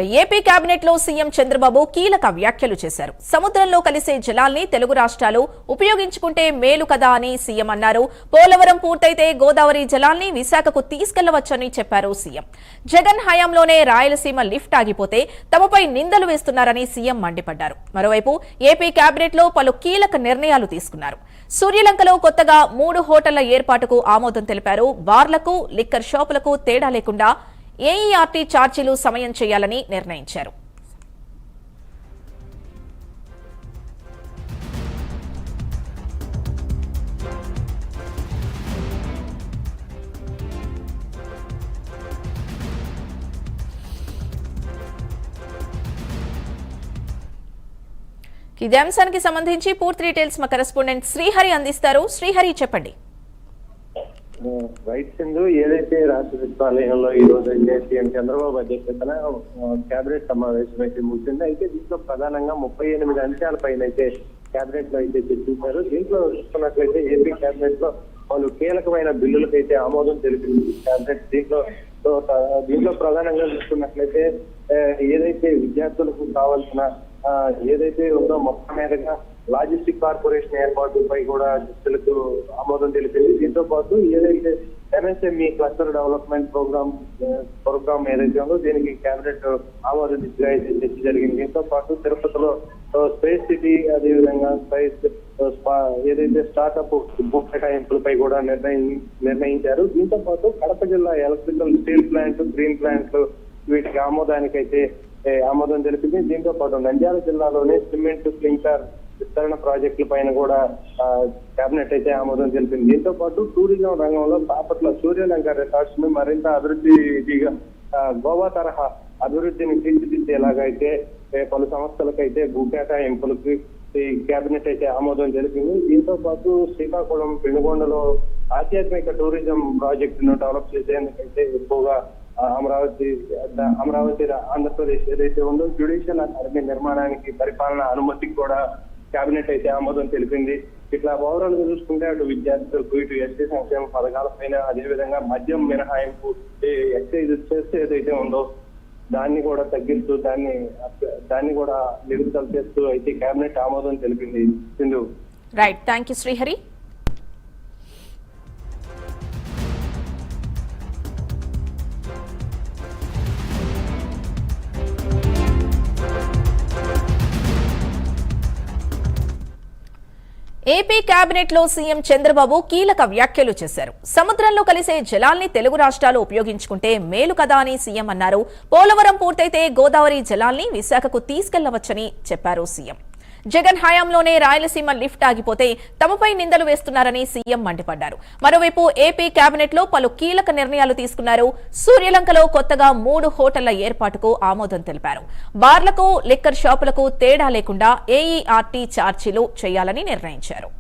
AP cabinet లో CM Chandrababu కీలక వ్యాఖ్యలు చేశారు. సముద్రంలో కలిసే జలాల్ని తెలుగు రాష్ట్రాలు ఉపయోగించుకుంటే మేలు కదా అని సీఎం అన్నారు. పోలవరం పూర్తయితే గోదావరి జలాల్ని విశాఖకు తీసుకెళ్లవచ్చని చెప్పారు సీఎం. జగన్ హయాంలోనే రాయలసీమ లిఫ్ట్ ఆగిపోతే తమపై నిందలు వేస్తున్నారని సీఎం మండిపడ్డారు. మరోవైపు ఏపీ కేబినెట్ లో పలు కీలక నిర్ణయాలు తీసుకున్నారు. సూర్యలంకలో కొత్తగా 3 హోటళ్ల ఏర్పాటుకు ఆమోదం తెలిపారు. బార్లకు, లిక్కర్ షాపులకు తేడా లేకుండా ఏఈఆర్టీ ఛార్జీలు సమయం చేయాలని నిర్ణయించారు. ఇదే అంశానికి సంబంధించి పూర్తి డీటెయిల్స్ మా కరెస్పాండెంట్ శ్రీహరి అందిస్తారు. శ్రీహరి, చెప్పండి. రైట్ సింధు, ఏదైతే రాష్ట్ర సచివాలయంలో ఈ రోజు అయితే సీఎం చంద్రబాబు అధ్యక్షతన కేబినెట్ సమావేశం అయితే ముగిసింది. అయితే దీంట్లో ప్రధానంగా 38 అంశాలపైన అయితే కేబినెట్ లో అయితే చర్చించారు. దీంట్లో చూసుకున్నట్లయితే ఏపీ కేబినెట్ లో వాళ్ళు కీలకమైన బిల్లులకు అయితే ఆమోదం తెలిపింది కేబినెట్. దీంట్లో ప్రధానంగా చూసుకున్నట్లయితే ఏదైతే విద్యార్థులకు కావాల్సిన ఏదైతే ఉందో మొత్తం మీదగా లాజిస్టిక్ కార్పొరేషన్ ఏర్పాటుపై కూడా చర్చలకు ఆమోదం తెలిపింది. దీంతో పాటు ఏదైతే ఎంఎస్ఎంఈ క్లస్టర్ డెవలప్మెంట్ ప్రోగ్రామ్ ఏదైతే ఉందో దీనికి కేబినెట్ ఆమోదం దిశగా అయితే చర్చ జరిగింది. దీంతో పాటు తిరుపతిలో స్పేస్ సిటీ, అదేవిధంగా ఏదైతే స్టార్ట్అప్ భూ కేటాయింపులపై కూడా నిర్ణయించారు. దీంతో పాటు కడప జిల్లా ఎలక్ట్రికల్ స్టీల్ ప్లాంట్, గ్రీన్ ప్లాంట్లు వీటికి ఆమోదానికైతే ఆమోదం తెలిపింది. దీంతో పాటు నంద్యాల జిల్లాలోనే సిమెంట్, క్లింకర్ విస్తరణ ప్రాజెక్టుల పైన కూడా కేబినెట్ అయితే ఆమోదం తెలిపింది. దీంతో పాటు టూరిజం రంగంలో బాపట్ల సూర్యలంక రిసార్ట్స్ ను మరింత అభివృద్ధిగా గోవా తరహా అభివృద్ధిని తీర్చిదిద్దేలాగైతే పలు సంస్థలకైతే భూ కేటాయింపులకి ఈ కేబినెట్ అయితే ఆమోదం తెలిపింది. దీంతో పాటు శ్రీకాకుళం, పెనుగొండలో ఆధ్యాత్మిక టూరిజం ప్రాజెక్టును డెవలప్ చేసేందుకైతే ఎక్కువగా అమరావతి ఆంధ్రప్రదేశ్ ఏదైతే ఉందో జ్యుడిషియల్ అకాడమీ నిర్మాణానికి పరిపాలన అనుమతికి కూడా కేబినెట్ అయితే ఆమోదం తెలిపింది. ఇట్లా ఓవరాల్ గా చూసుకుంటే అటు విద్యార్థులకు, ఇటు ఎస్టీ సంక్షేమ పథకాలపైన, అదేవిధంగా మద్యం మినహాయింపు ఎక్సైజ్ చేస్తే ఏదైతే ఉందో దాన్ని కూడా తగ్గిస్తూ దాన్ని కూడా నిలుపుదల చేస్తూ అయితే కేబినెట్ ఆమోదం తెలిపింది. Sindhu. Right, thank you Srihari. AP cabinet లో సీఎం చంద్రబాబు కీలక వ్యాఖ్యలు చేశారు. సముద్రంలో కలిసే జలాల్ని తెలుగు రాష్ట్రాలు ఉపయోగించుకుంటే మేలు కదా అని సీఎం అన్నారు. పోలవరం పూర్తయితే గోదావరి జలాల్ని విశాఖకు తీసుకెళ్లవచ్చని చెప్పారు సీఎం. జగన్ హయాంలోనే రాయలసీమ లిఫ్ట్ ఆగిపోతే తమపై నిందలు వేస్తున్నారని సీఎం మండిపడ్డారు. మరోవైపు ఏపీ కేబినెట్ లో పలు కీలక నిర్ణయాలు తీసుకున్నారు. సూర్యలంకలో కొత్తగా 3 హోటళ్ల ఏర్పాటుకు ఆమోదం తెలిపారు. బార్లకు, లిక్కర్ షాపులకు తేడా లేకుండా ఏఈఆర్టీ ఛార్జీలు చేయాలని నిర్ణయించారు.